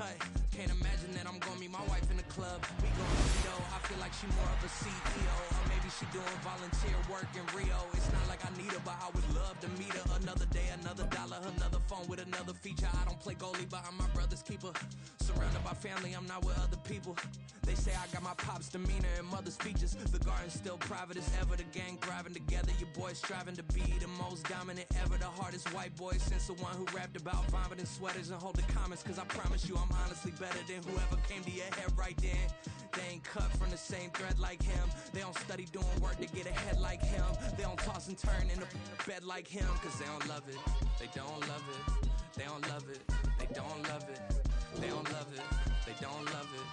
cut. Can't imagine that I'm gonna meet my wife in the club. We gon' Rio, I feel like she more of a CEO. Or maybe she doing volunteer work in Rio. It's not like I need her, but I would love to meet her. Another day, another dollar, another phone with another feature. I don't play goalie, but I'm my brother's keeper. Surrounded by family, I'm not with other people. They say I got my pop's demeanor and mother's features. The garden's still private as ever. The gang thriving together. Your boys striving to be the most dominant ever. The hardest white boy since the one who rapped about vomiting sweaters and holding comments. Cause I promise you I'm honestly better than whoever came to your head right then. They ain't cut from the same thread like him. They don't study doing work to get ahead like him. They don't toss and turn in the bed like him. Cause they don't love it. They don't love it. They don't love it. They don't love it. They don't love it. They don't love it.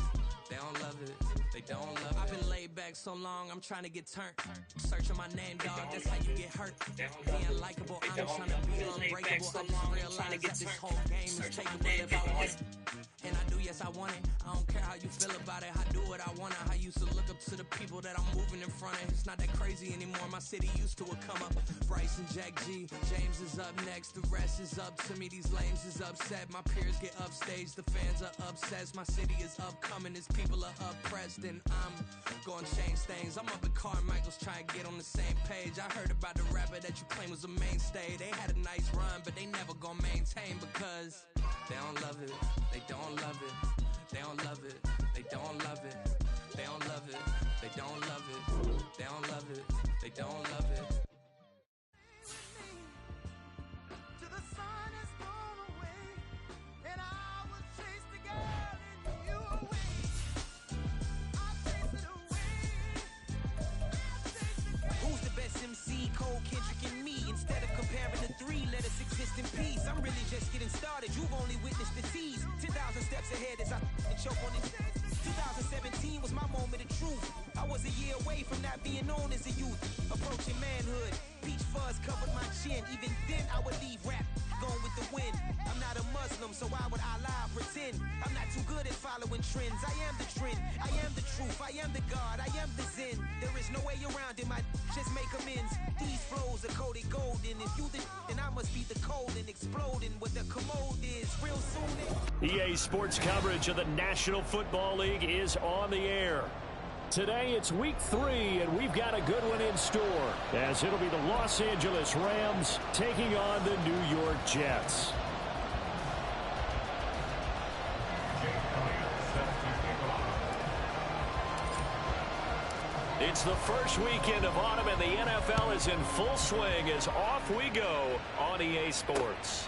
They don't love it. They don't love it. I've been laid back so long, I'm trying to get turned. Searching my name, dog, that's how you get hurt. Being likable, I'm trying to be unbreakable. I just realized that this whole game is takeable if I want it. And I do, yes, I want it. I don't care how you feel about it. I do what I want. I used to look up to the people that I'm moving in front of. It's not that crazy anymore. My city used to a come up. Bryce and Jack G. James is up next. The rest is up to me. These lames is upset. My peers get upstaged. The fans are obsessed. My city is upcoming. Its people are oppressed. And I'm gonna change things. I'm up at Carmichael's trying to get on the same page. I heard about the rapper that you claim was a mainstay. They had a nice run, but they never gonna maintain because they don't love it. They don't love it. They don't love it. They don't love it. They don't love it. They don't love it. They don't love it. They don't love it. Till the sun has gone away, and I will chase the girl in you away. I'll chase it away. I'll chase the girl. Who's the best MC? Cole, Kendrick, and me. Instead of comparing the three, let us exist in peace. I'm really just getting started. You've only witnessed the tease. 10,000 steps ahead as I choke on it. 2017 was my moment of truth. I was a year away from not being known as a youth. Approaching manhood. Peach fuzz covered my chin. Even then I would leave rap going with the wind. I'm not a Muslim, so why would Allah pretend? I'm not too good at following trends. I am the trend. I am the truth. I am the God. I am the Zen. There is no way around it. My just make amends. These flows are coated golden. If you then I must be the cold and exploding what the commode is. Real soon. EA Sports coverage of the National Football League is on the air. Today it's week 3, and we've got a good one in store, as it'll be the Los Angeles Rams taking on the New York Jets. It's the first weekend of autumn, and the NFL is in full swing as off we go on EA Sports.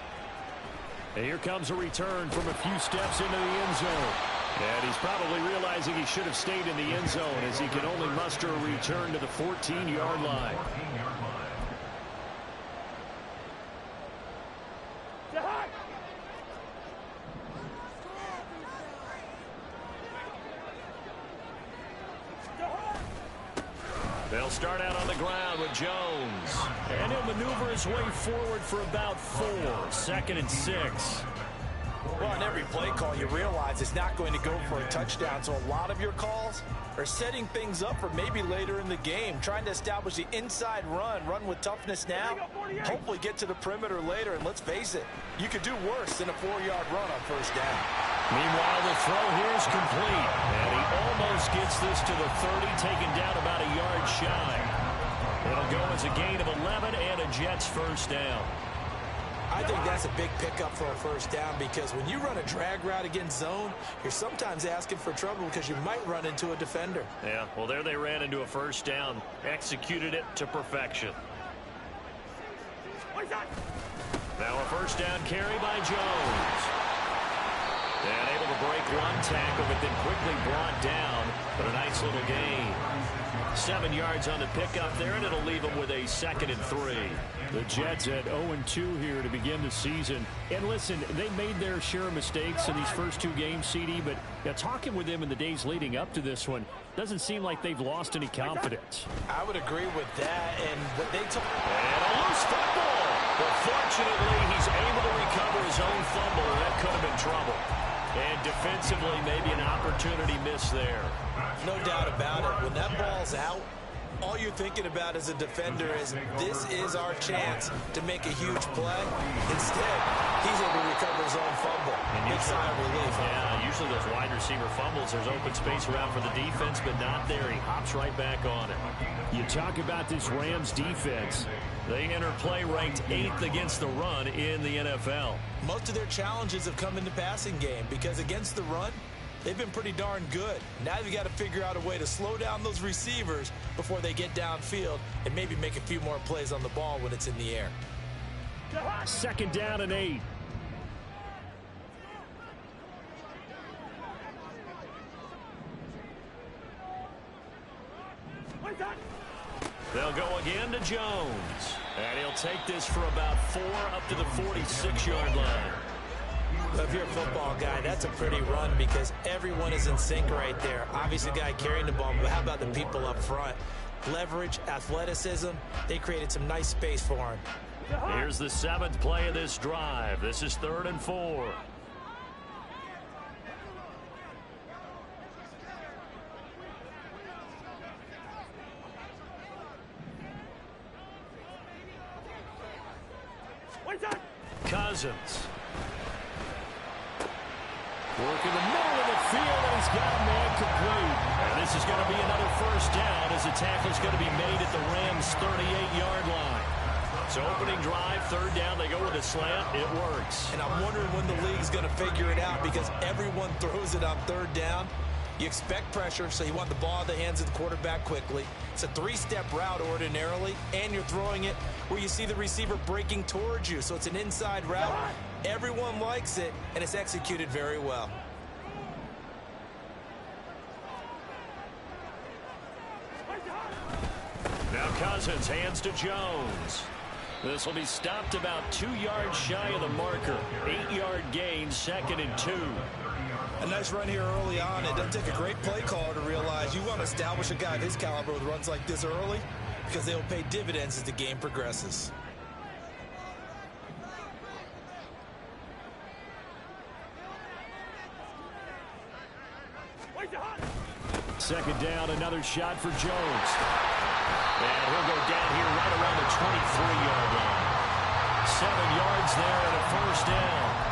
And here comes a return from a few steps into the end zone. And he's probably realizing he should have stayed in the end zone as he can only muster a return to the 14-yard line. They'll start out on the ground with Jones. And he'll maneuver his way forward for about 4. 2nd and 6. Well, on every play call, you realize it's not going to go for a touchdown. So a lot of your calls are setting things up for maybe later in the game, trying to establish the inside run with toughness now, hopefully get to the perimeter later. And let's face it, you could do worse than a 4-yard run on first down. Meanwhile, the throw here is complete, and he almost gets this to the 30, taken down about a yard shy. It'll go as a gain of 11 and a Jets first down. I think that's a big pickup for a first down, because when you run a drag route against zone, you're sometimes asking for trouble because you might run into a defender. Yeah, well, there they ran into a first down, executed it to perfection. Now a first down carry by Jones. And able to break one tackle, but then quickly brought down, but a nice little gain. 7 yards on the pickup there, and it'll leave them with a 2nd and 3. The Jets at 0-2 here to begin the season. And listen, they made their share of mistakes in these first 2 games, CD, but talking with them in the days leading up to this one, doesn't seem like they've lost any confidence. I would agree with that, and what they took. And a loose football! But fortunately, he's able to recover his own fumble, and that could have been trouble. And defensively, maybe an opportunity missed there. No doubt about it. When that ball's out, all you're thinking about as a defender is, this is our chance to make a huge play. Instead, he's able to recover his own fumble. Big sigh of relief. Yeah, receiver fumbles. There's open space around for the defense, but not there. He hops right back on it. You talk about this Rams defense. They enter play ranked 8th against the run in the NFL. Most of their challenges have come in the passing game because against the run, they've been pretty darn good. Now they've got to figure out a way to slow down those receivers before they get downfield and maybe make a few more plays on the ball when it's in the air. 2nd down and 8. They'll go again to Jones. And he'll take this for about 4 up to the 46-yard line. Well, if you're a football guy, that's a pretty run because everyone is in sync right there. Obviously, the guy carrying the ball, but how about the people up front? Leverage, athleticism, they created some nice space for him. Here's the 7th play of this drive. This is 3rd and 4. Cousins. Work in the middle of the field, and he's got a man complete. And this is going to be another 1st down as the tackle is going to be made at the Rams' 38-yard line. So opening drive, 3rd down, they go with a slant. It works. And I'm wondering when the league's going to figure it out because everyone throws it on 3rd down. You expect pressure, so you want the ball in the hands of the quarterback quickly. It's a 3-step route ordinarily, and you're throwing it where you see the receiver breaking towards you. So it's an inside route. Everyone likes it, and it's executed very well. Now Cousins hands to Jones. This will be stopped about 2 yards shy of the marker. 8-yard gain, 2nd and 2. A nice run here early on. It doesn't take a great play caller to realize you want to establish a guy of his caliber with runs like this early because they'll pay dividends as the game progresses. 2nd down, another shot for Jones. And he'll go down here right around the 23-yard line. 7 yards there and a 1st down.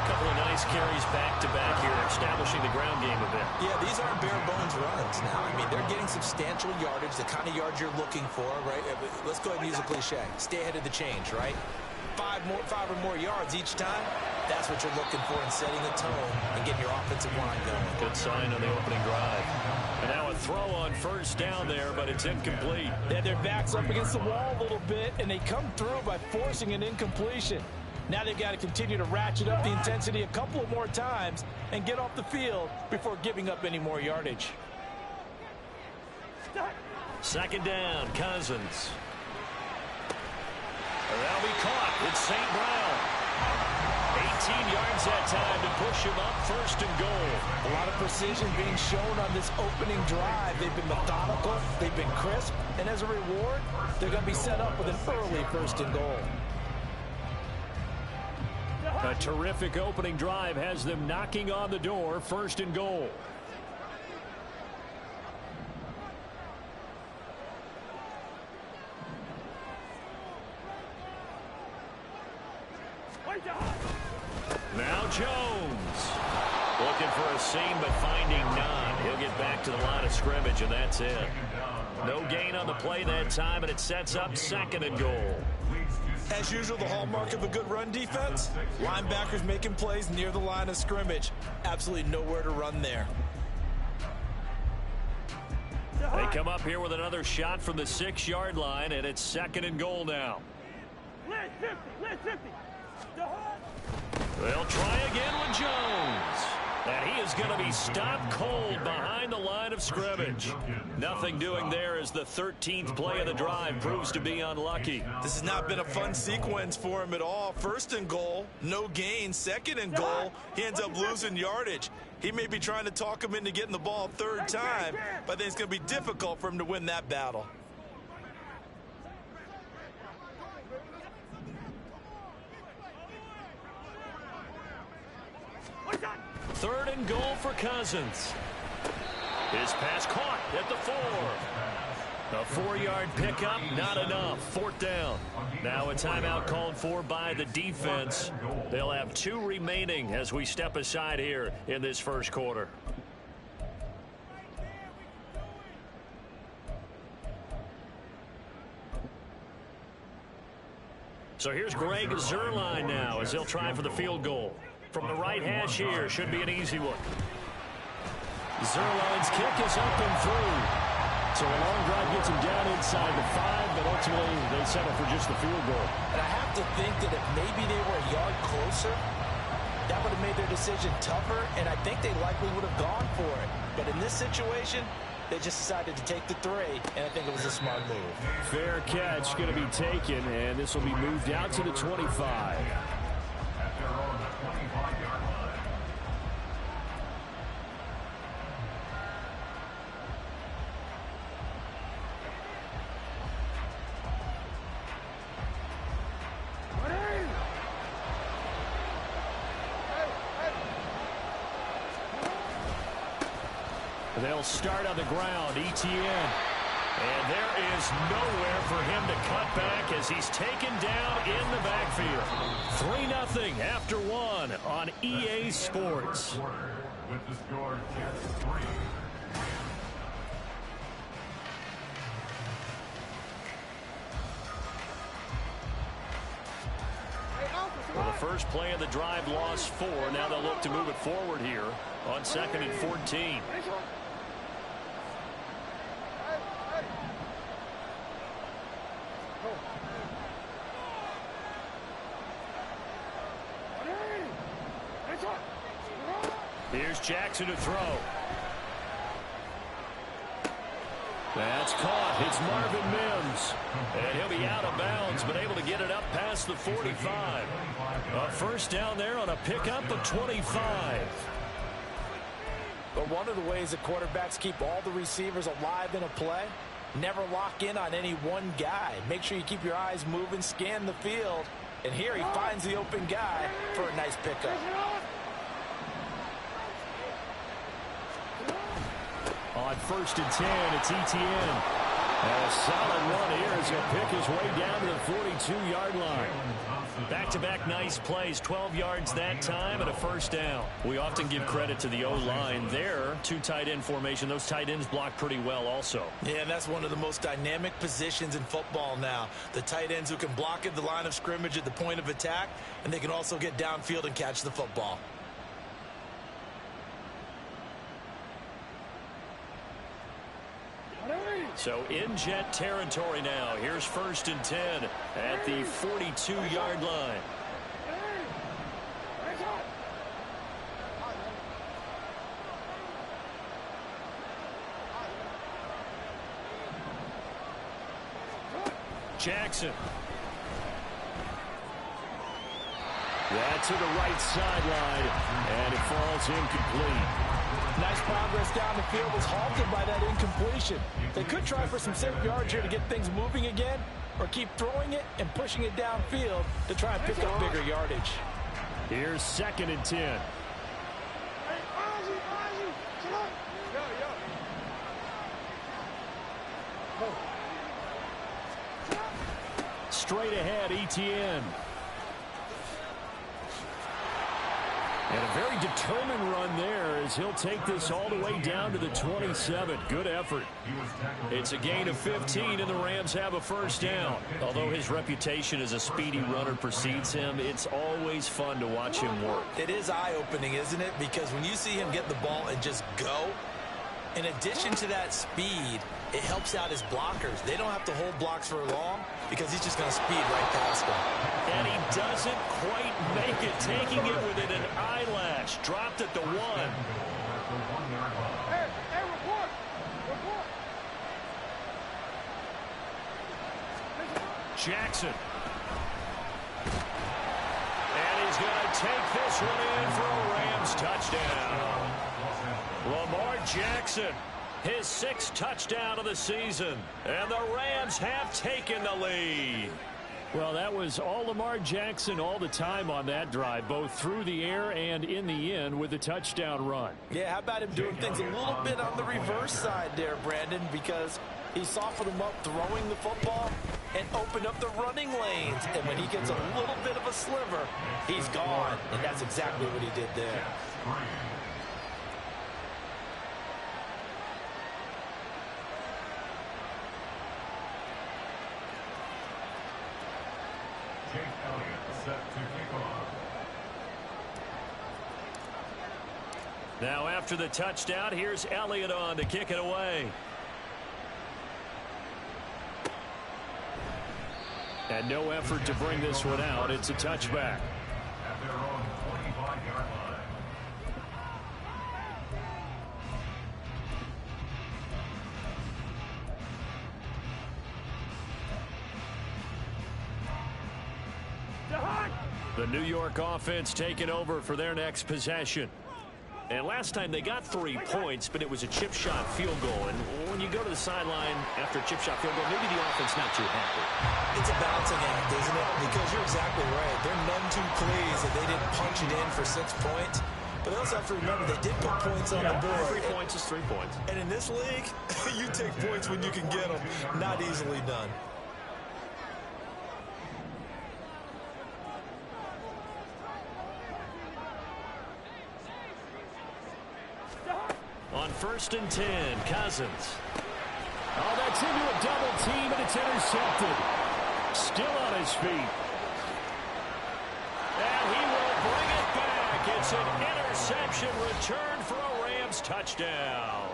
A couple of nice carries back-to-back here, establishing the ground game a bit. Yeah, these aren't bare-bones runs now. I mean, they're getting substantial yardage, the kind of yards you're looking for, right? Let's go ahead and use a cliche. Stay ahead of the change, right? 5 or more yards each time. That's what you're looking for in setting a tone and getting your offensive line going. Good sign on the opening drive. And now a throw on 1st down there, but it's incomplete. Yeah, their back's up against the wall a little bit, and they come through by forcing an incompletion. Now they've got to continue to ratchet up the intensity a couple of more times and get off the field before giving up any more yardage. 2nd down, Cousins. That'll be caught. It's St. Brown. 18 yards that time to push him up, 1st and goal. A lot of precision being shown on this opening drive. They've been methodical, they've been crisp, and as a reward, they're going to be set up with an early 1st and goal. A terrific opening drive has them knocking on the door, 1st and goal. Now Jones. Looking for a seam, but finding none. He'll get back to the line of scrimmage, and that's it. No gain on the play that time, and it sets up 2nd and goal. As usual, the hallmark of a good run defense, linebackers making plays near the line of scrimmage. Absolutely nowhere to run there. They come up here with another shot from the 6-yard line, and it's 2nd and goal now. They'll try again with Jones. And he is going to be stopped cold behind the line of scrimmage. Nothing doing there as the 13th play of the drive proves to be unlucky. This has not been a fun sequence for him at all. 1st and goal, no gain. 2nd and goal, he ends up losing yardage. He may be trying to talk him into getting the ball 3rd time, but I think it's going to be difficult for him to win that battle. Third and goal for Cousins. His pass caught at the 4. A 4-yard pickup, not enough. 4th down. Now a timeout called for by the defense. They'll have 2 remaining as we step aside here in this first quarter. So here's Greg Zuerlein now as he'll try for the field goal. From the right hash here, should be an easy one. Zuerlein's kick is up and through. So a long drive gets him down inside the 5, but ultimately they settle for just the field goal. And I have to think that if maybe they were a yard closer, that would have made their decision tougher, and I think they likely would have gone for it. But in this situation, they just decided to take the 3, and I think it was a smart move. Fair catch going to be taken, and this will be moved out to the 25. They'll start on the ground, Etienne. And there is nowhere for him to cut back as he's taken down in the backfield. 3-0 after 1 on EA Sports. With the score, Jets 3. Well, the first play of the drive lost 4. Now they'll look to move it forward here on 2nd and 14. Here's Jackson to throw. That's caught. It's Marvin Mims. And he'll be out of bounds, but able to get it up past the 45. A first down there on a pickup of 25. But one of the ways that quarterbacks keep all the receivers alive in a play, never lock in on any one guy. Make sure you keep your eyes moving, scan the field. And here he finds the open guy for a nice pickup. On 1st and 10, it's Etienne. And a solid run here as he'll pick his way down to the 42-yard line. Back-to-back nice plays, 12 yards that time and a first down. We often give credit to the O-line there. 2 tight end formation. Those tight ends block pretty well also. Yeah, and that's one of the most dynamic positions in football now. The tight ends who can block at the line of scrimmage at the point of attack, and they can also get downfield and catch the football. So in Jet territory now. Here's 1st and 10 at the 42-yard line. Jackson. That to the right sideline, and it falls incomplete. Nice progress down the field was halted by that incompletion. They could try for some safe yards here to get things moving again, or keep throwing it and pushing it downfield to try and pick up bigger yardage. Here's 2nd and 10. Straight ahead, Etienne. And a very determined run there as he'll take this all the way down to the 27. Good effort. It's a gain of 15, and the Rams have a first down. Although his reputation as a speedy runner precedes him, it's always fun to watch him work. It is eye-opening, isn't it? Because when you see him get the ball and just go, in addition to that speed, it helps out his blockers. They don't have to hold blocks for long because he's just going to speed right past them. And he doesn't quite make it, taking it within an eyelash. Dropped at the 1. Hey, report! Jackson. And he's going to take this one in for a Rams touchdown. Lamar Jackson, his 6th touchdown of the season. And the Rams have taken the lead. Well, that was all Lamar Jackson all the time on that drive, both through the air and in the end with the touchdown run. Yeah, how about him doing things a little bit on the reverse side there, Brandon, because he softened him up throwing the football and opened up the running lanes. And when he gets a little bit of a sliver, he's gone. And that's exactly what he did there. Jake Now after the touchdown, here's Elliott on to kick it away. And no effort to bring this one out. It's a touchback. At their own 25-yard line. The New York offense taking over for their next possession. And last time they got 3 points, but it was a chip shot field goal. And when you go to the sideline after a chip shot field goal, maybe the offense not too happy. It's a balancing act, isn't it? Because you're exactly right. They're none too pleased that they didn't punch it in for 6 points. But they also have to remember they did put points on the board. 3 points is 3 points. And in this league, you take points when you can get them. Not easily done. On 1st and 10, Cousins. Oh, that's into a double team, and it's intercepted. Still on his feet. And he will bring it back. It's an interception return for a Rams touchdown.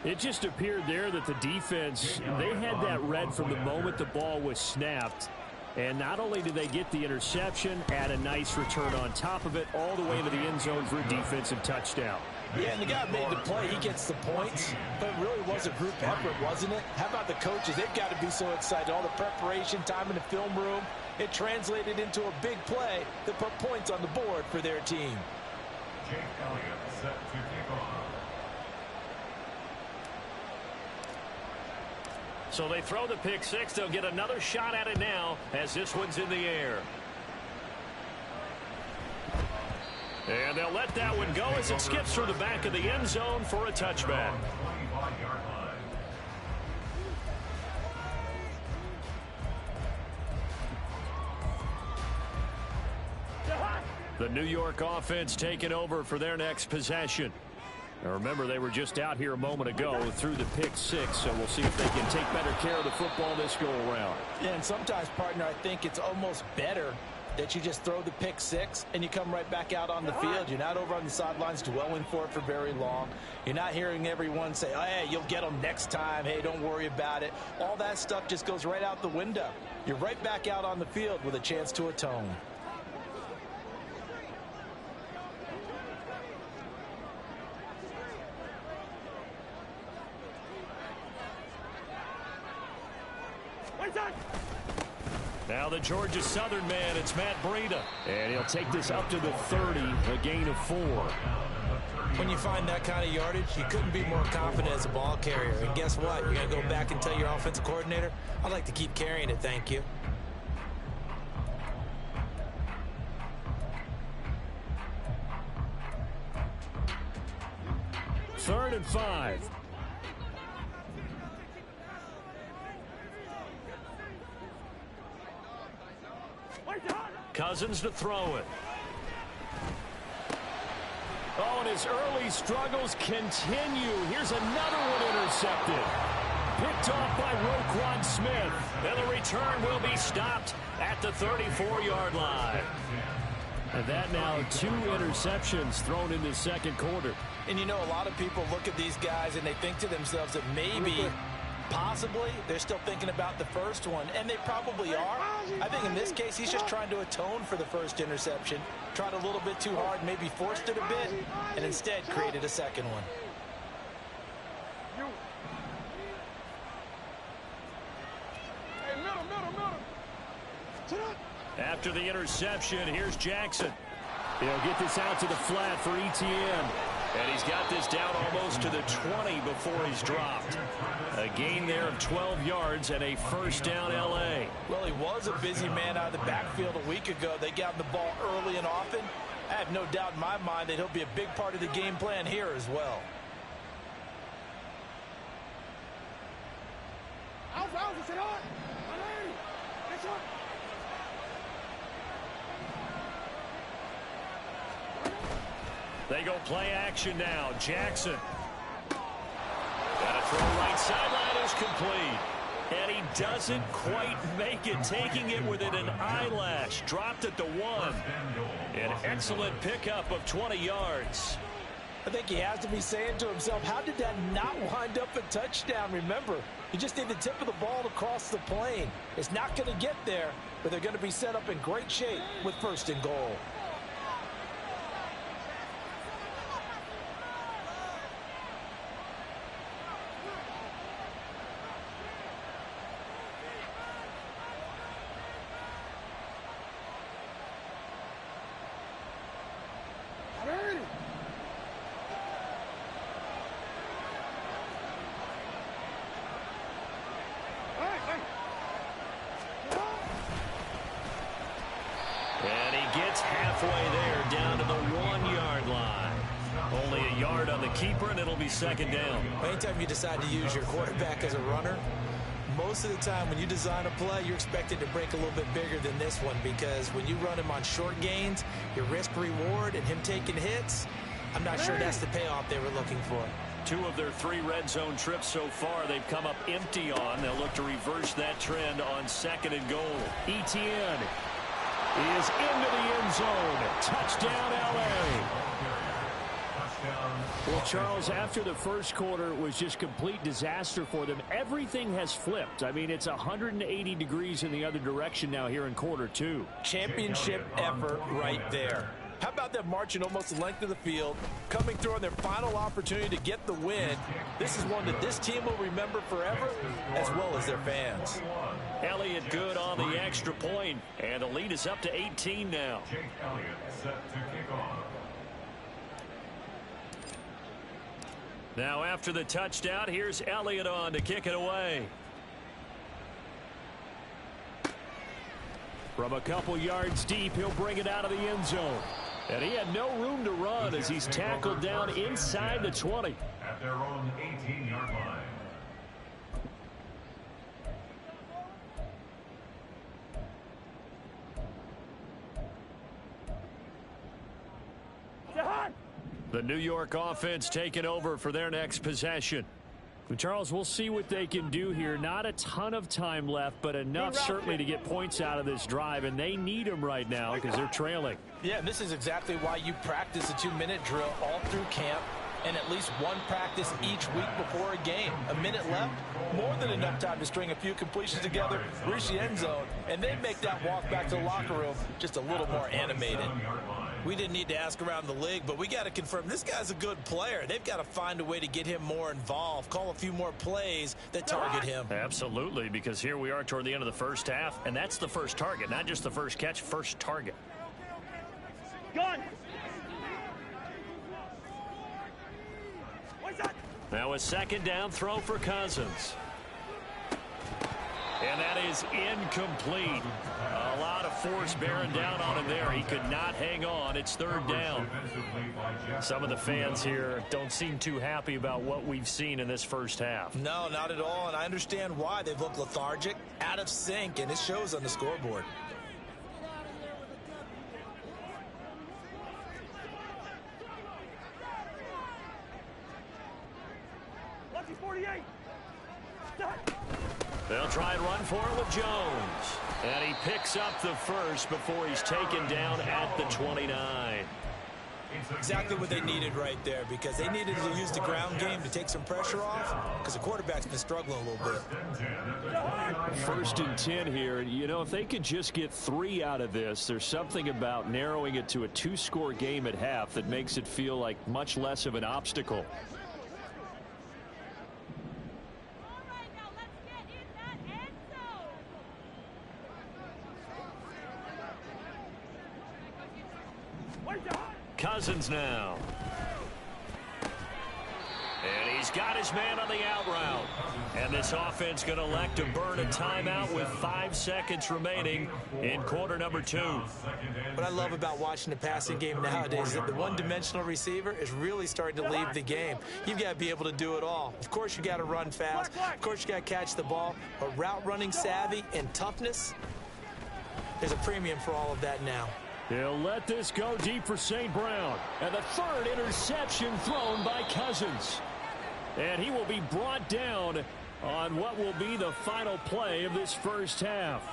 It just appeared there that the defense, they had that read from the moment the ball was snapped. And not only did they get the interception, add a nice return on top of it, all the way into the end zone for a defensive touchdown. Yeah, and the guy made the play. He gets the points. But it really was a group effort, wasn't it? How about the coaches? They've got to be so excited. All the preparation, time in the film room. It translated into a big play that put points on the board for their team. Jake Elliott set to kick off. So they throw the pick six. They'll get another shot at it now as this one's in the air. And they'll let that one go as it skips through the back of the end zone for a touchback. 25-yard line. The New York offense taking over for their next possession. Now remember, they were just out here a moment ago through the pick six, so we'll see if they can take better care of the football this go around. Yeah, and sometimes, partner, I think it's almost better that you just throw the pick six and you come right back out on the field. You're not over on the sidelines dwelling for it for very long. You're not hearing everyone say, oh, hey, you'll get them next time. Hey, don't worry about it. All that stuff just goes right out the window. You're right back out on the field with a chance to atone. Now the Georgia Southern man, it's Matt Breida. And he'll take this up to the 30, a gain of 4. When you find that kind of yardage, you couldn't be more confident as a ball carrier. And guess what? You're going to go back and tell your offensive coordinator, I'd like to keep carrying it, thank you. Third and 5. Cousins to throw it. Oh, and his early struggles continue. Here's another one intercepted. Picked off by Roquan Smith. And the return will be stopped at the 34-yard line. And that now 2 interceptions thrown in the second quarter. And you know, a lot of people look at these guys and they think to themselves that maybe, possibly, they're still thinking about the first one, and they probably are. I think in this case, he's just trying to atone for the first interception. Tried a little bit too hard, maybe forced it a bit, and instead created a second one. After the interception, here's Jackson. He'll get this out to the flat for ETN. And he's got this down almost to the 20 before he's dropped. A gain there of 12 yards and a first down L.A. Well, he was a busy man out of the backfield a week ago. They got the ball early and often. I have no doubt in my mind that he'll be a big part of the game plan here as well. They go play action now. Jackson. Got to throw right sideline is complete. And he doesn't quite make it, taking it within an eyelash. Dropped at the 1. An excellent pickup of 20 yards. I think he has to be saying to himself, how did that not wind up a touchdown? Remember, you just need the tip of the ball to cross the plane. It's not going to get there, but they're going to be set up in great shape with 1st and goal. And he gets halfway there, down to the 1-yard line. Only a yard on the keeper, and it'll be 2nd down. Anytime you decide to use your quarterback as a runner, most of the time when you design a play, you're expected to break a little bit bigger than this one, because when you run him on short gains, your risk-reward and him taking hits, I'm not sure that's the payoff they were looking for. 2 of their 3 red zone trips so far they've come up empty on. They'll look to reverse that trend on 2nd and goal. Etienne is into the end zone. Touchdown, L.A. Well, Charles, after the first quarter was just complete disaster for them, everything has flipped. I mean, it's 180 degrees in the other direction now here in quarter 2. Championship effort right there. How about them marching almost the length of the field, coming through on their final opportunity to get the win? This is one that this team will remember forever, as well as their fans. Elliott good on the extra point, and the lead is up to 18 now. Jake Elliott set to kick off. Now after the touchdown, here's Elliott on to kick it away. From a couple yards deep, he'll bring it out of the end zone. And he had no room to run as he's tackled down inside the 20. At their own 18-yard line. The New York offense taking over for their next possession. Well, Charles, we'll see what they can do here. Not a ton of time left, but enough certainly to get points out of this drive, and they need them right now because they're trailing. Yeah, and this is exactly why you practice a 2-minute drill all through camp and at least one practice each week before a game. A minute left, more than enough time to string a few completions together, reach the end zone, and then make that walk back to the locker room just a little more animated. We didn't need to ask around the league, but we got to confirm this guy's a good player. They've got to find a way to get him more involved, call a few more plays that target him. Absolutely, because here we are toward the end of the first half, and that's the first target, not just the first catch, first target. Gun. Now a 2nd down throw for Cousins. And that is incomplete. A lot of force bearing down on him there. He could not hang on. It's 3rd down. Some of the fans here don't seem too happy about what we've seen in this first half. No, not at all, and I understand why. They've looked lethargic, out of sync, and it shows on the scoreboard. Lucky 48. They'll try and run for it with Jones. And he picks up the first before he's taken down at the 29. Exactly what they needed right there, because they needed to use the ground game to take some pressure off, because the quarterback's been struggling a little bit. 1st and 10 here. You know, if they could just get 3 out of this, there's something about narrowing it to a 2-score game at half that makes it feel like much less of an obstacle. Cousins now. And he's got his man on the out route. And this offense going to elect to burn a timeout with 5 seconds remaining in quarter number 2. What I love about watching the passing game nowadays is that the one-dimensional receiver is really starting to leave the game. You've got to be able to do it all. Of course, you got to run fast. Of course, you got to catch the ball. But route running savvy and toughness, there's a premium for all of that now. He'll let this go deep for St. Brown. And the 3rd interception thrown by Cousins. And he will be brought down on what will be the final play of this first half.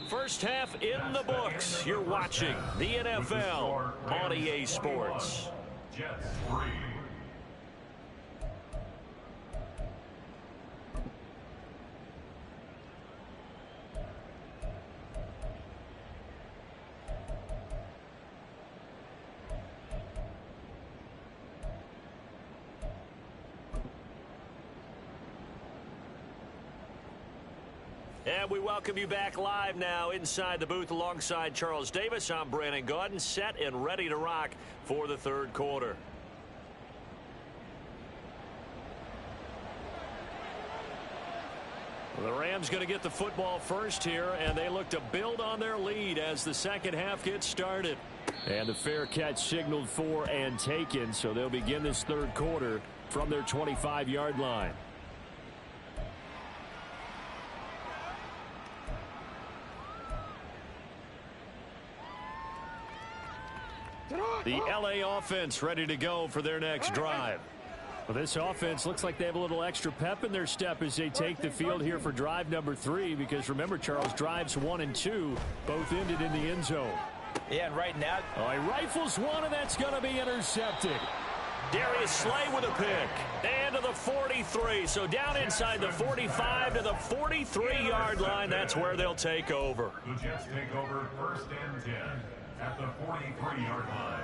First half in the books. You're watching the NFL on EA Sports. Jets 3. And we welcome you back live now inside the booth alongside Charles Davis. I'm Brandon Gaudin, set and ready to rock for the third quarter. The Rams going to get the football first here, and they look to build on their lead as the second half gets started. And the fair catch signaled for and taken, so they'll begin this third quarter from their 25-yard line. The LA offense ready to go for their next drive. Well, this offense looks like they have a little extra pep in their step as they take the field here for drive number 3, because remember, Charles, drives 1 and 2 both ended in the end zone. Yeah, and right now, He rifles one, and that's going to be intercepted. Darius Slay with a pick. And to the 43. So down inside the 45 to the 43-yard line. That's where they'll take over. The Jets take over 1st and 10 at the 43-yard line.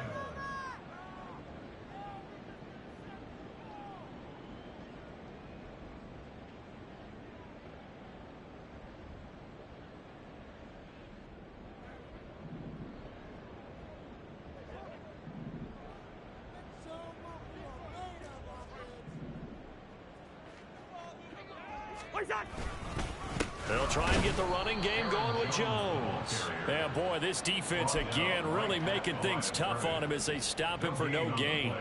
They'll try and get the running game going with Jones. And boy, this defense again really making things tough on him as they stop him for no gain.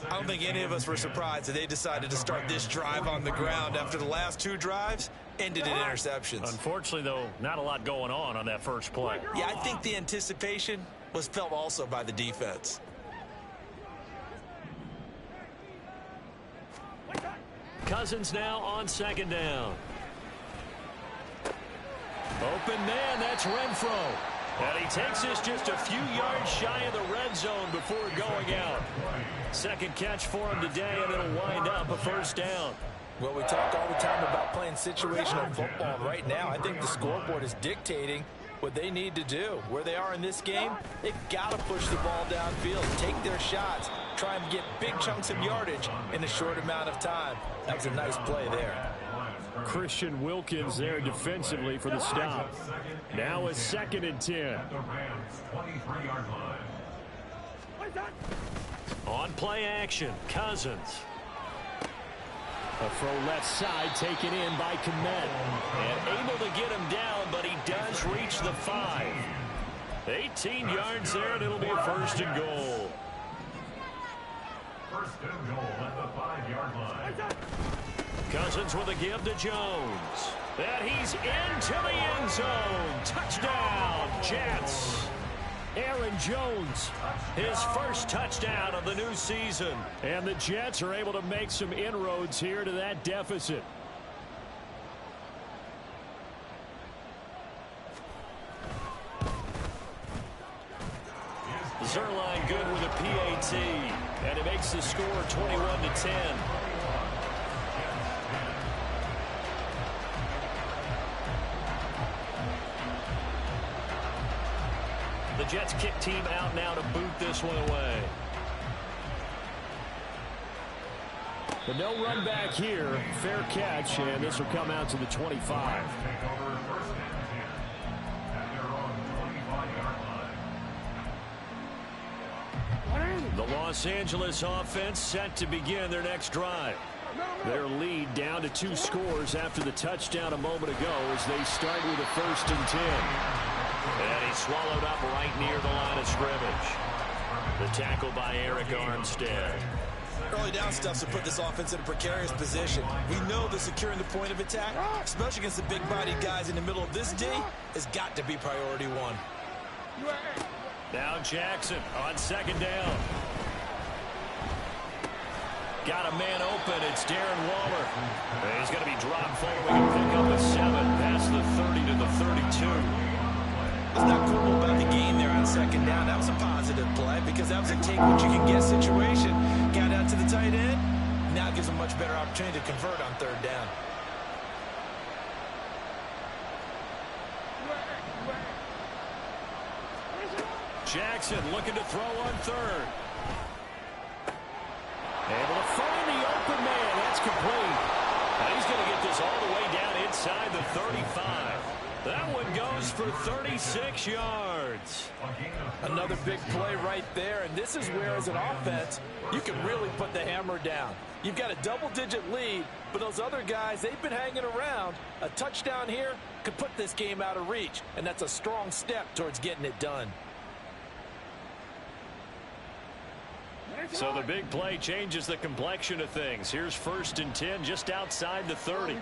I don't think any of us were surprised that they decided to start this drive on the ground after the last 2 drives ended in interceptions. Unfortunately, though, not a lot going on that first play. Yeah, I think the anticipation was felt also by the defense. Cousins now on 2nd down. Open man, that's Renfro. And he takes this just a few yards shy of the red zone before going out. Second catch for him today, and it'll wind up a 1st down. Well, we talk all the time about playing situational football. Right now, I think the scoreboard is dictating what they need to do. Where they are in this game, they've got to push the ball downfield, take their shots, try and get big chunks of yardage in a short amount of time. That was a nice play there. Christian Wilkins there defensively for the stop. Now a 2nd and 10. On play action, Cousins. A throw left side taken in by Kmet. And able to get him down, but he does reach the 5. 18 yards there, and it'll be a 1st and goal. 1st and goal at the 5-yard line. Cousins with a give to Jones. And he's into the end zone. Touchdown, Jets. Aaron Jones, his first touchdown of the new season. And the Jets are able to make some inroads here to that deficit. Zerline good with a PAT. And it makes the score 21-10. The Jets kick team out now to boot this one away. But no run back here. Fair catch, and this will come out to the 25. The Los Angeles offense set to begin their next drive. Their lead down to 2 scores after the touchdown a moment ago as they start with a 1st and 10. And he's swallowed up right near the line of scrimmage. The tackle by Eric Armstead. Early down stuffs will put this offense in a precarious position. We know that securing the point of attack, especially against the big-bodied guys in the middle of this D, has got to be priority 1. Now Jackson on 2nd down. Got a man open. It's Darren Waller. And he's going to be dropped following a pickup of 7 past the 30 to the 32. What's not cool about the game there on second down? That was a positive play because that was a take what you can get situation. Got out to the tight end. Now it gives them a much better opportunity to convert on third down. Jackson looking to throw on third. Able to find the open man. That's complete. And he's going to get this all the way down inside the 35. That one goes for 36 yards. Another big play right there, and this is where, as an offense, you can really put the hammer down. You've got a double-digit lead, but those other guys, they've been hanging around. A touchdown here could put this game out of reach, and that's a strong step towards getting it done. So the big play changes the complexion of things. Here's 1st and 10 just outside the 30.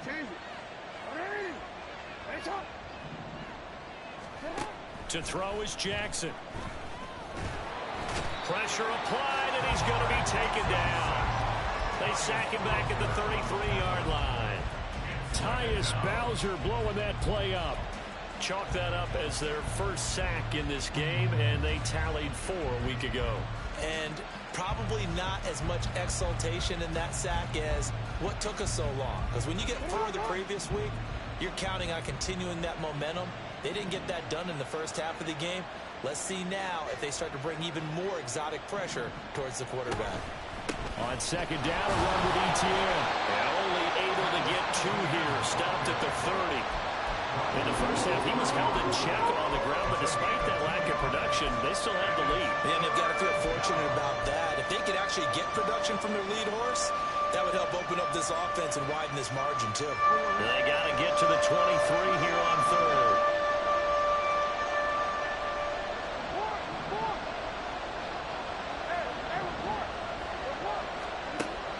To throw is Jackson. Pressure applied, and he's going to be taken down. They sack him back at the 33-yard line. Tyus Bowser blowing that play up. Chalk that up as their first sack in this game, and they tallied 4 a week ago. And probably not as much exultation in that sack as what took us so long. Because when you get 4 the previous week, you're counting on continuing that momentum. They didn't get that done in the first half of the game. Let's see now if they start to bring even more exotic pressure towards the quarterback. On second down, a run with ETN. And only able to get 2 here. Stopped at the 30. In the first half, he was held in check on the ground, but despite that lack of production, they still have the lead. And they've got to feel fortunate about that. If they could actually get production from their lead horse, that would help open up this offense and widen this margin, too. They got to get to the 23 here on third.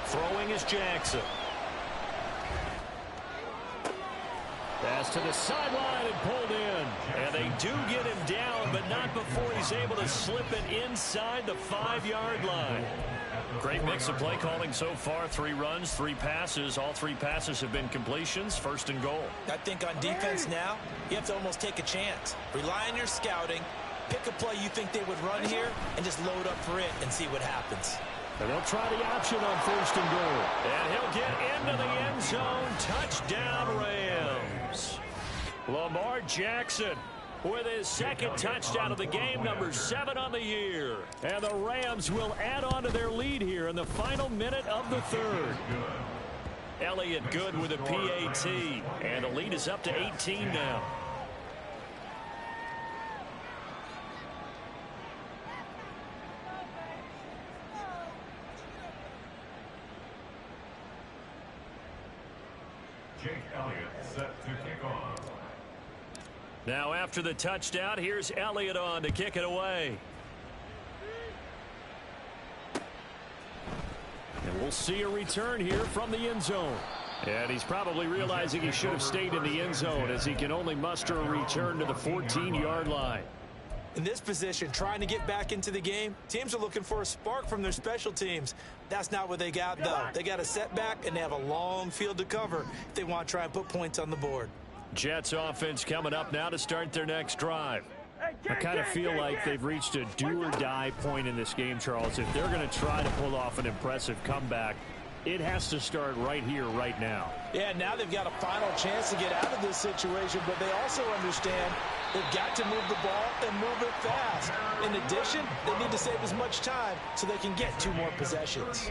Throwing is Jackson. Pass to the sideline and pulled in. And they do get him down, but not before he's able to slip it inside the 5-yard line. Great mix of play calling so far. 3 runs, 3 passes. All 3 passes have been completions. 1st and goal. I think on defense now, you have to almost take a chance. Rely on your scouting. Pick a play you think they would run here and just load up for it and see what happens. And they'll try the option on 1st and goal. And he'll get into the end zone. Touchdown, Rams. Lamar Jackson with his 2nd touchdown of the game, number 7 on the year. And the Rams will add on to their lead here in the final minute of the 3rd. Elliott Good with a PAT. And the lead is up to 18 now. Jake Elliott set to kick off. Now after the touchdown, here's Elliott on to kick it away. And we'll see a return here from the end zone. And he's probably realizing he should have stayed in the end zone as he can only muster a return to the 14-yard line. In this position, trying to get back into the game, teams are looking for a spark from their special teams. That's not what they got, though. They got a setback, and they have a long field to cover if they want to try and put points on the board. Jets offense coming up now to start their next drive. I kind of feel like they've reached a do-or-die point in this game, Charles. If they're going to try to pull off an impressive comeback, it has to start right here, right now. Yeah, now they've got a final chance to get out of this situation, but they also understand they've got to move the ball and move it fast. In addition, they need to save as much time so they can get 2 more possessions.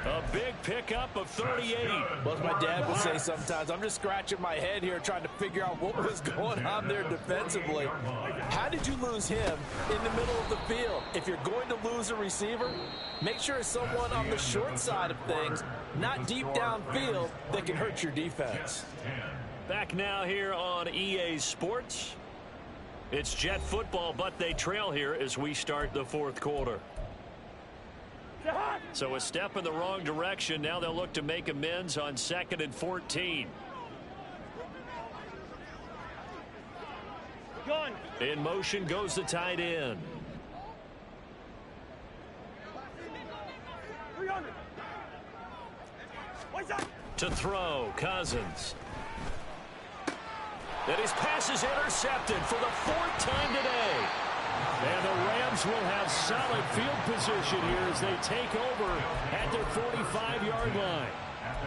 A big pickup of 38. Well, as my dad would say sometimes, I'm just scratching my head here trying to figure out what was going on there defensively. How did you lose him in the middle of the field? If you're going to lose a receiver, make sure it's someone on the short side of things, not deep downfield, that can hurt your defense. Back now here on EA Sports. It's Jet football, but they trail here as we start the 4th quarter. So a step in the wrong direction. Now they'll look to make amends on 2nd and 14. In motion goes the tight end. 300. To throw, Cousins. And his pass is intercepted for the 4th time today. And the Rams will have solid field position here as they take over at their 45-yard line.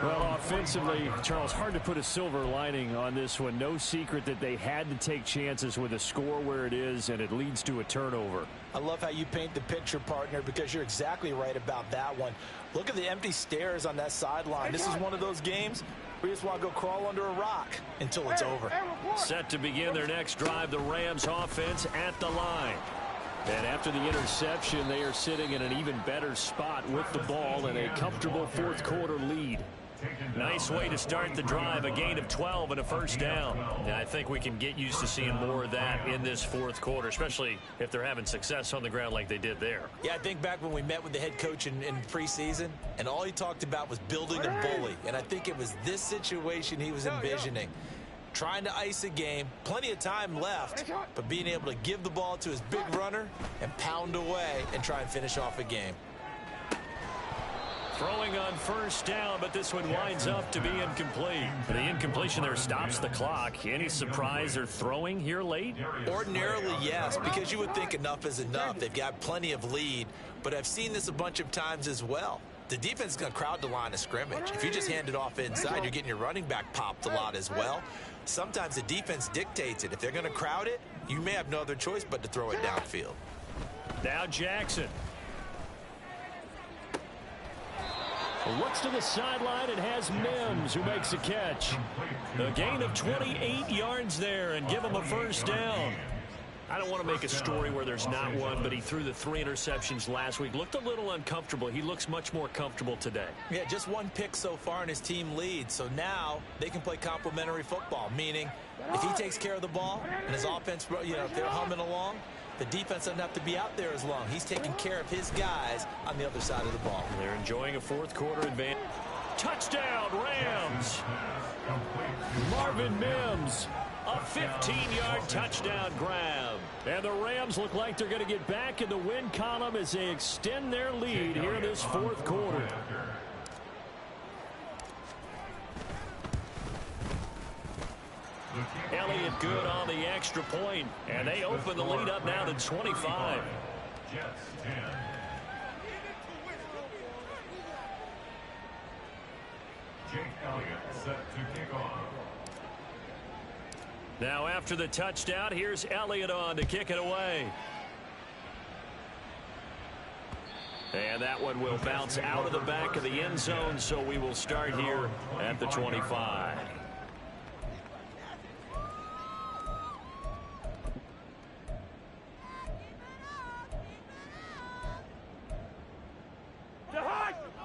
Well, offensively, Charles, hard to put a silver lining on this one. No secret that they had to take chances with a score where it is, and it leads to a turnover. I love how you paint the picture, partner, because you're exactly right about that one. Look at the empty stairs on that sideline. This is one of those games where you just want to go crawl under a rock until it's over. Set to begin their next drive, the Rams offense at the line. And after the interception, they are sitting in an even better spot with the ball and a comfortable 4th quarter lead. Nice way to start the drive, a gain of 12 and a first down. And I think we can get used to seeing more of that in this 4th quarter, especially if they're having success on the ground like they did there. Yeah, I think back when we met with the head coach in preseason, and all he talked about was building a bully. And I think it was this situation he was envisioning. Trying to ice a game, plenty of time left, but being able to give the ball to his big runner and pound away and try and finish off a game. Throwing on first down, but this one winds up to be incomplete. The incompletion there stops the clock. Any surprise they're throwing here late? Ordinarily, yes, because you would think enough is enough. They've got plenty of lead, but I've seen this a bunch of times as well. The defense is going to crowd the line of scrimmage. If you just hand it off inside, you're getting your running back popped a lot as well. Sometimes the defense dictates it. If they're going to crowd it, you may have no other choice but to throw it downfield. Now Jackson. Looks to the sideline and has Mims, who makes a catch. A gain of 28 yards there and give him a first down. I don't want to make a story where there's not one, but he threw the 3 interceptions last week. Looked a little uncomfortable. He looks much more comfortable today. Yeah, just 1 pick so far and his team leads. So now they can play complementary football, meaning if he takes care of the ball and his offense, if they're humming along, the defense doesn't have to be out there as long. He's taking care of his guys on the other side of the ball. They're enjoying a 4th quarter advantage. Touchdown, Rams. Marvin Mims. A 15-yard touchdown grab. And the Rams look like they're going to get back in the win column as they extend their lead here in this 4th quarter. Elliott good on the extra point, and they open the lead up now to 25. Jets 10. Jake Elliott set to kick off. Now after the touchdown, here's Elliott on to kick it away. And that one will bounce out of the back of the end zone, so we will start here at the 25.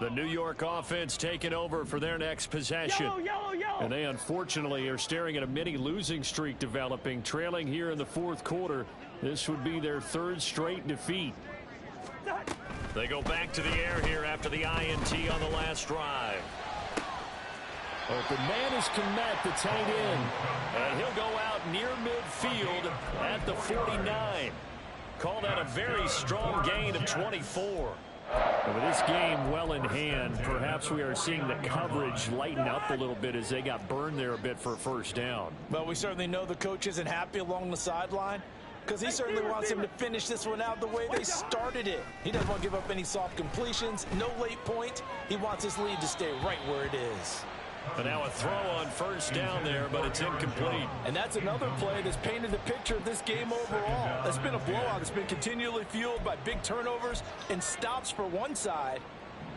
The New York offense taking over for their next possession. Yellow. And they unfortunately are staring at a mini losing streak developing, trailing here in the 4th quarter. This would be their 3rd straight defeat. They go back to the air here after the INT on the last drive. Open man is Komet, the tight end. And he'll go out near midfield at the 49. Call that a very strong gain of 24. And with this game well in hand, perhaps we are seeing the coverage lighten up a little bit as they got burned there a bit for a first down. Well, we certainly know the coach isn't happy along the sideline because he certainly wants him to finish this one out the way they started it. He doesn't want to give up any soft completions, no late point. He wants his lead to stay right where it is. And now a throw on first down there, but it's incomplete. And that's another play that's painted the picture of this game overall. It's been a blowout. It's been continually fueled by big turnovers and stops for one side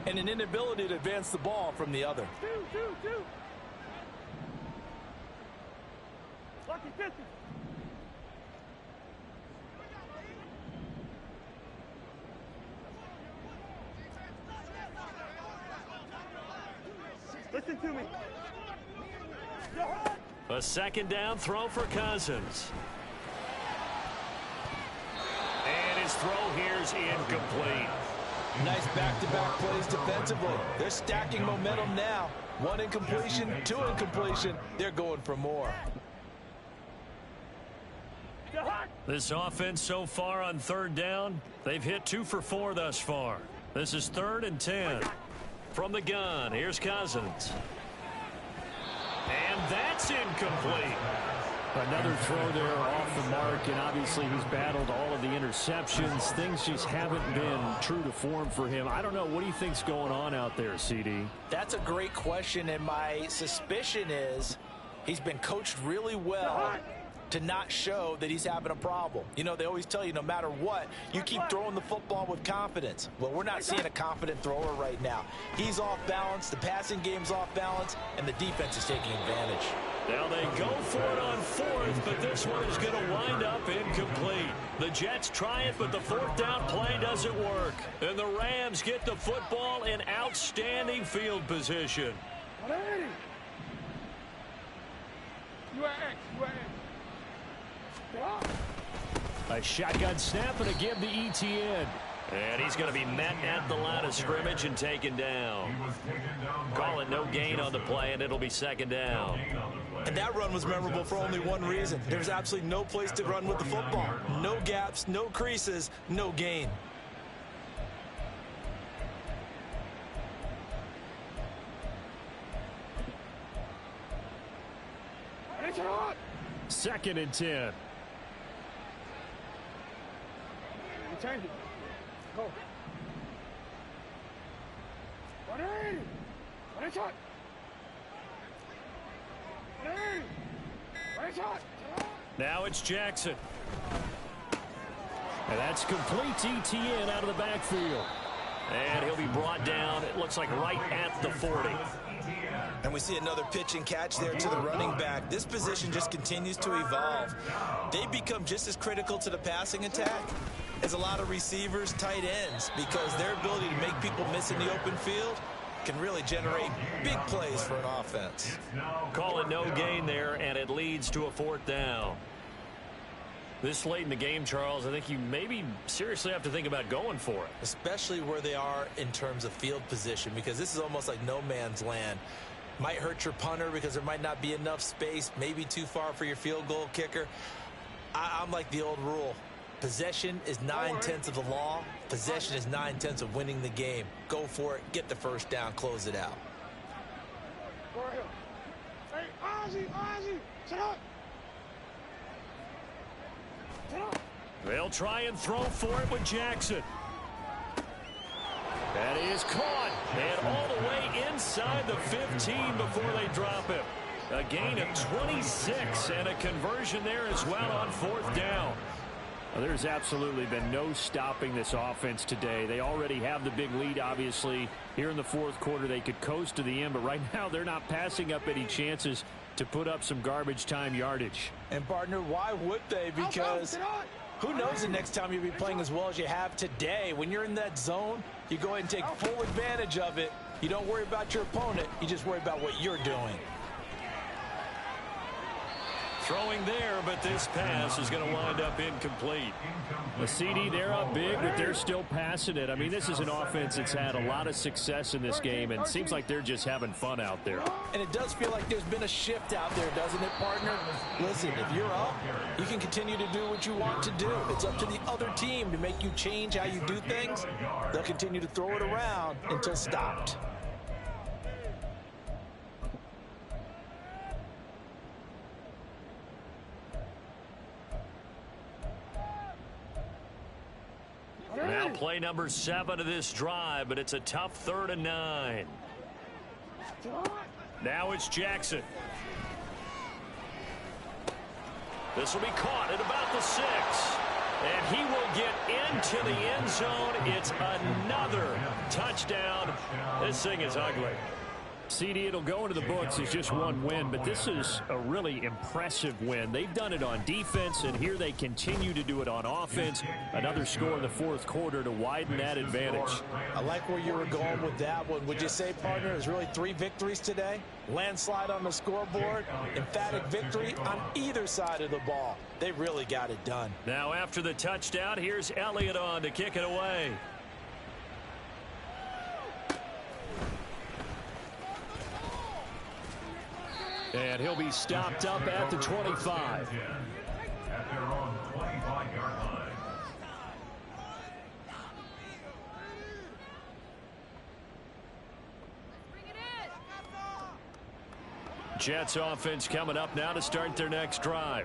and an inability to advance the ball from the other. Lucky 50. Listen to me. A 2nd down throw for Cousins. And his throw here's incomplete. Nice back-to-back plays defensively. They're stacking momentum now. 1 incompletion, 2 incompletion. They're going for more. This offense so far on 3rd down, they've hit 2 for 4 thus far. This is 3rd and 10. From the gun, here's Cousins. And that's incomplete. Another throw there off the mark, and obviously he's battled all of the interceptions. Things just haven't been true to form for him. I don't know. What do you think's going on out there, CD? That's a great question, and my suspicion is he's been coached really well to not show that he's having a problem. You know, they always tell you no matter what, you keep throwing the football with confidence. Well, we're not seeing a confident thrower right now. He's off balance, the passing game's off balance, and the defense is taking advantage. Now they go for it on fourth, but this one is going to wind up incomplete. The Jets try it, but the fourth down play doesn't work. And the Rams get the football in outstanding field position. A shotgun snap and a give to ETN. And he's going to be met at the line of scrimmage and taken down. Call it no gain on the play, and it'll be second down. And that run was memorable for only one reason. There's absolutely no place to run with the football. No gaps, no creases, no gain. Second and 10. Change it. Go. Now it's Jackson. And that's complete to ETN out of the backfield. And he'll be brought down, it looks like right at the 40. And we see another pitch and catch there to the running back. This position just continues to evolve. They become just as critical to the passing attack as a lot of receivers, tight ends, because their ability to make people miss in the open field can really generate big plays for an offense. Call it no gain there, and it leads to a fourth down. This late in the game, Charles, I think you maybe seriously have to think about going for it. Especially where they are in terms of field position, because this is almost like no man's land. Might hurt your punter because there might not be enough space, maybe too far for your field goal kicker. I'm like the old rule. Possession is 9/10 of the law. Possession is 9/10 of winning the game. Go for it, get the first down, close it out. Hey, Ozzy, sit up. They'll try and throw for it with Jackson. That is caught. And all the way inside the 15 before they drop him. A gain of 26 and a conversion there as well on fourth down. Well, there's absolutely been no stopping this offense today. They already have the big lead, obviously. Here in the fourth quarter, they could coast to the end, but right now they're not passing up any chances to put up some garbage time yardage. And, partner, why would they? Because who knows the next time you'll be playing as well as you have today. When you're in that zone, you go ahead and take full advantage of it. You don't worry about your opponent. You just worry about what you're doing. Throwing there, but this pass is going to wind up incomplete. The CD, they're up big, but they're still passing it. I mean, this is an offense that's had a lot of success in this game, and it seems like they're just having fun out there. And it does feel like there's been a shift out there, doesn't it, partner? Listen, if you're up, you can continue to do what you want to do. It's up to the other team to make you change how you do things. They'll continue to throw it around until stopped. Now play number 7 of this drive, but it's a tough 3rd and 9. Now it's Jackson. This will be caught at about the 6. And he will get into the end zone. It's another touchdown. This thing is ugly. CD, it'll go into the books as just one win, but this is a really impressive win. They've done it on defense, and here they continue to do it on offense. Another score in the fourth quarter to widen that advantage. I like where you were going with that one. Would you say, partner, there's really 3 victories today? Landslide on the scoreboard, emphatic victory on either side of the ball. They really got it done. Now after the touchdown, here's Elliott on to kick it away. And he'll be stopped up at the 25. At their own 25-yard line. Jets offense coming up now to start their next drive.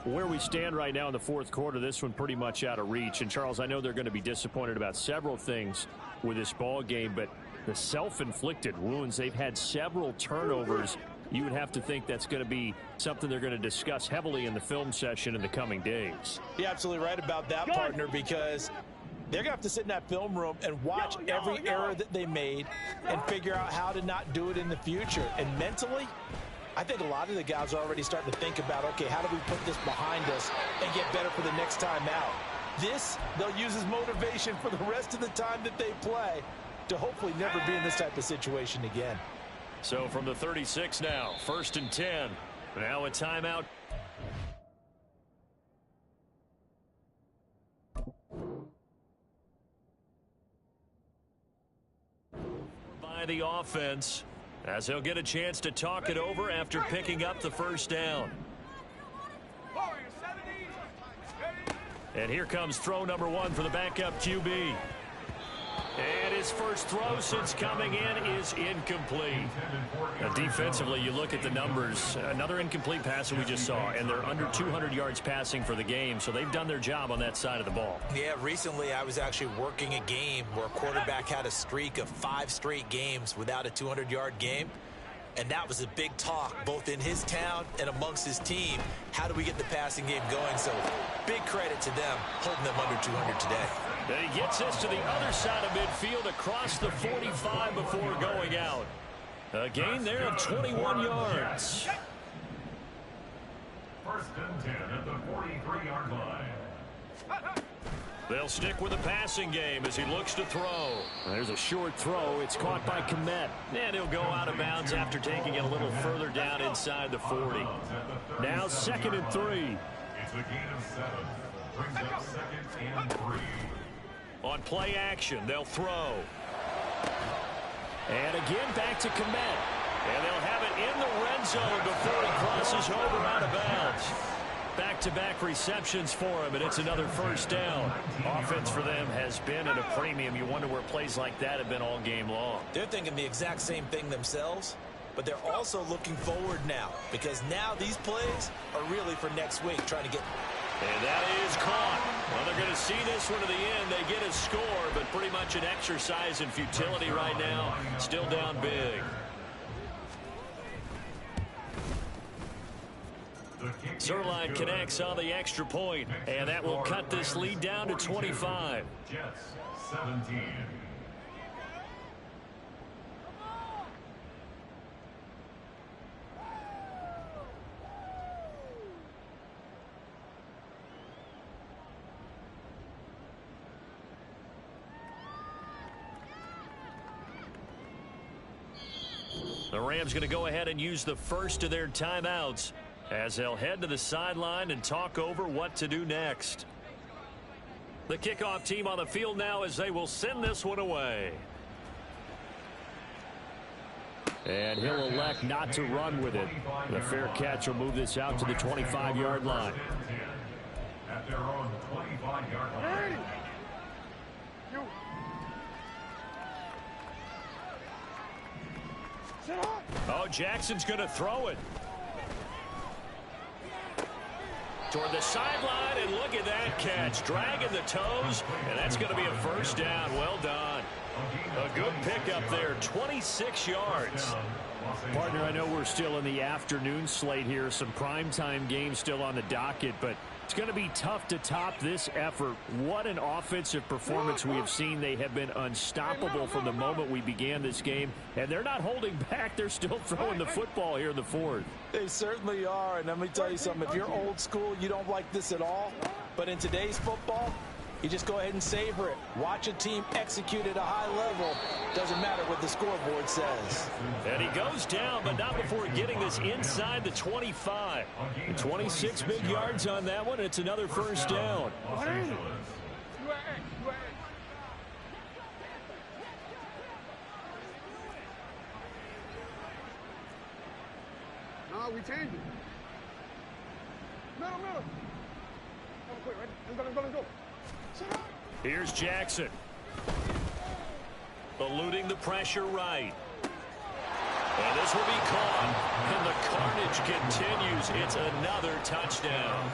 Where we stand right now in the fourth quarter, this one pretty much out of reach. And, Charles, I know they're going to be disappointed about several things with this ball game, but the self-inflicted wounds, they've had several turnovers. You would have to think that's going to be something they're going to discuss heavily in the film session in the coming days. You're absolutely right about that, partner, because they're going to have to sit in that film room and watch every error that they made and figure out how to not do it in the future. And mentally, I think a lot of the guys are already starting to think about, okay, how do we put this behind us and get better for the next time out? This, they'll use as motivation for the rest of the time that they play to hopefully never be in this type of situation again. So from the 36 now, 1st and 10. Now a timeout. By the offense, as he'll get a chance to talk it over after picking up the first down. And here comes throw number 1 for the backup QB. And his first throw since coming in is incomplete. Now, defensively, you look at the numbers. Another incomplete pass that we just saw, and they're under 200 yards passing for the game, so they've done their job on that side of the ball. Yeah, recently I was actually working a game where a quarterback had a streak of 5 straight games without a 200-yard game. And that was a big talk, both in his town and amongst his team. How do we get the passing game going? So big credit to them, holding them under 200 today. And he gets this to the other side of midfield across the 45 before going out. A gain there of 21 yards. 1st and 10 at the 43-yard line. They'll stick with the passing game as he looks to throw. There's a short throw. It's caught by Komet. And he'll go out of bounds after taking it a little further down inside the 40. Now 2nd and 3. It's a gain of 7. Brings up 2nd and 3. On play action, they'll throw. And again back to Komet. And they'll have it in the red zone before he crosses over out of bounds. Back-to-back receptions for him, and it's another first down. Offense for them has been at a premium. You wonder where plays like that have been all game long. They're thinking the exact same thing themselves, but they're also looking forward now, because now these plays are really for next week, trying to get... And that is caught. Well, they're going to see this one to the end. They get a score, but pretty much an exercise in futility right now. Still down big. Zerline connects on the extra point, and that will cut this lead down to 25. Jets 17. The Rams going to go ahead and use the first of their timeouts as they'll head to the sideline and talk over what to do next. The kickoff team on the field now as they will send this one away. And he'll elect not to run with it. The fair catch will move this out to the 25-yard line. At their own 25-yard line. Oh, Jackson's going to throw it toward the sideline, and look at that catch, dragging the toes, and that's going to be a first down. Well done. A good pickup there, 26 yards. Partner, I know we're still in the afternoon slate here, some primetime games still on the docket, but it's going to be tough to top this effort. What an offensive performance we have seen. They have been unstoppable from the moment we began this game, and they're not holding back. They're still throwing the football here in the fourth. They certainly are, and let me tell you something. If you're old school, you don't like this at all, but in today's football, you just go ahead and savor it. Watch a team execute at a high level. Doesn't matter what the scoreboard says. And he goes down, but not before getting this inside the 25. And 26 big yards on that one. It's another first down. No, we changed it. Middle. Come quick, right? Let's go. Here's Jackson. Eluding the pressure right. And this will be caught, and the carnage continues. It's another touchdown.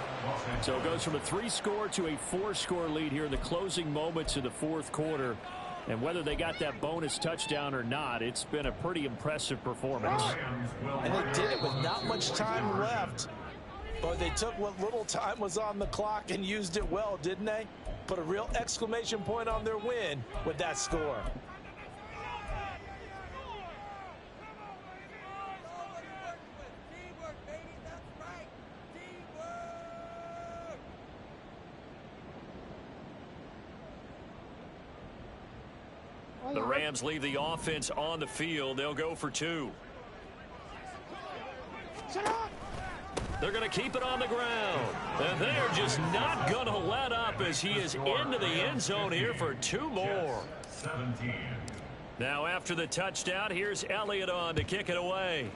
So it goes from a 3-score to a 4-score lead here in the closing moments of the fourth quarter. And whether they got that bonus touchdown or not, it's been a pretty impressive performance. And they did it with not much time left. But they took what little time was on the clock and used it well, didn't they? Put a real exclamation point on their win with that score. The Rams leave the offense on the field. They'll go for 2. They're going to keep it on the ground. And they're just not going to let up as he is into the end zone here for 2 more. 17. Now after the touchdown, here's Elliott on to kick it away.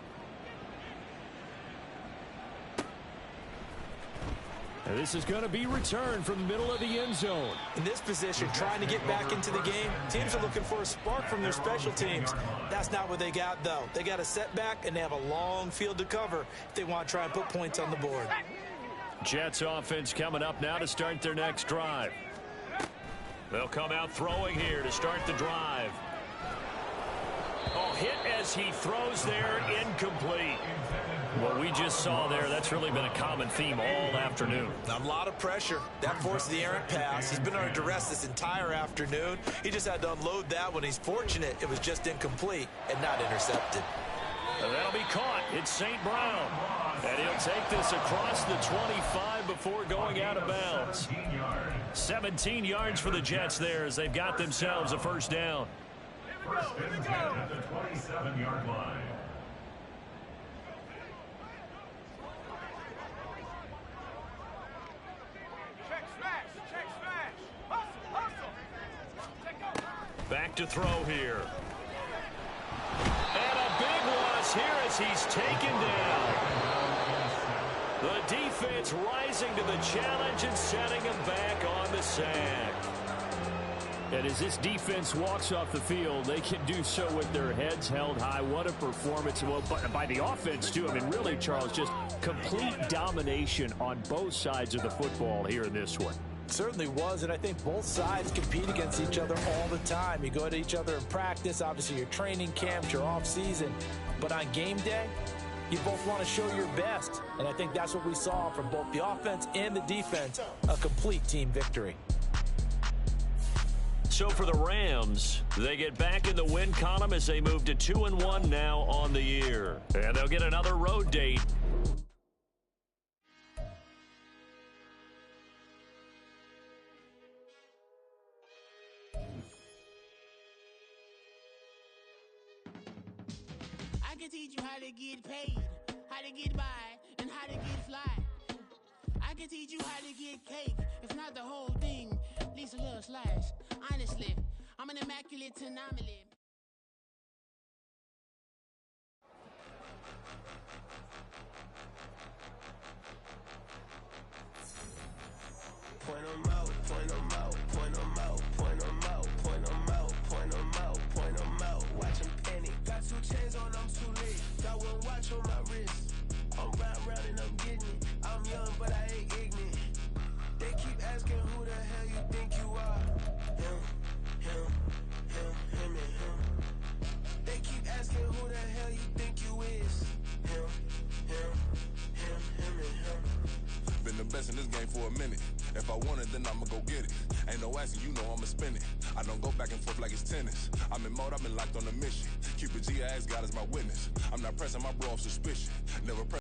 And this is going to be returned from the middle of the end zone. In this position, trying to get back into the game, teams are looking for a spark from their special teams. That's not what they got, though. They got a setback, and they have a long field to cover if they want to try and put points on the board. Jets offense coming up now to start their next drive. They'll come out throwing here to start the drive. Oh, hit as he throws there, incomplete. What we just saw there, that's really been a common theme all afternoon. A lot of pressure. That forced the errant pass. He's been under duress this entire afternoon. He just had to unload that one. He's fortunate it was just incomplete and not intercepted. And that'll be caught. It's St. Brown. And he'll take this across the 25 before going out of bounds. 17 yards for the Jets there as they've got themselves a first down. First and 10 at the 27-yard line. Back to throw here. And a big loss here as he's taken down. The defense rising to the challenge and setting him back on the sack. And as this defense walks off the field, they can do so with their heads held high. What a performance. Well, by the offense, too. I mean, really, Charles, just complete domination on both sides of the football here in this one. Certainly was, and I think both sides compete against each other all the time. You go to each other in practice, obviously your training camps, your off season, but on game day, you both want to show your best, and I think that's what we saw from both the offense and the defense, a complete team victory. So for the Rams, they get back in the win column as they move to 2-1 now on the year, and they'll get another road date. I can teach you how to get paid, how to get by, and how to get fly. I can teach you how to get cake, if not the whole thing, at least a little slice. Honestly, I'm an immaculate anomaly. Point 'em out, point 'em out, point 'em out, point 'em out, point 'em out, point 'em out, point 'em out. Watch 'em panic. Got 2 chains on, I'm too late. Got 1 watch on my wrist. I'm round and I'm getting it. I'm young, but I ain't ignorant. They keep asking who the hell you think you are. Him, and him. They keep asking who the hell you think you is. Him, and him. Been the best in this game for a minute. If I want it, then I'ma go get it. Ain't no asking, you know I'ma spin it. I don't go back and forth like it's tennis. I'm in mode, I've been locked on a mission. Cupid G, I ask God as my witness. I'm not pressing my bro off suspicion. Never press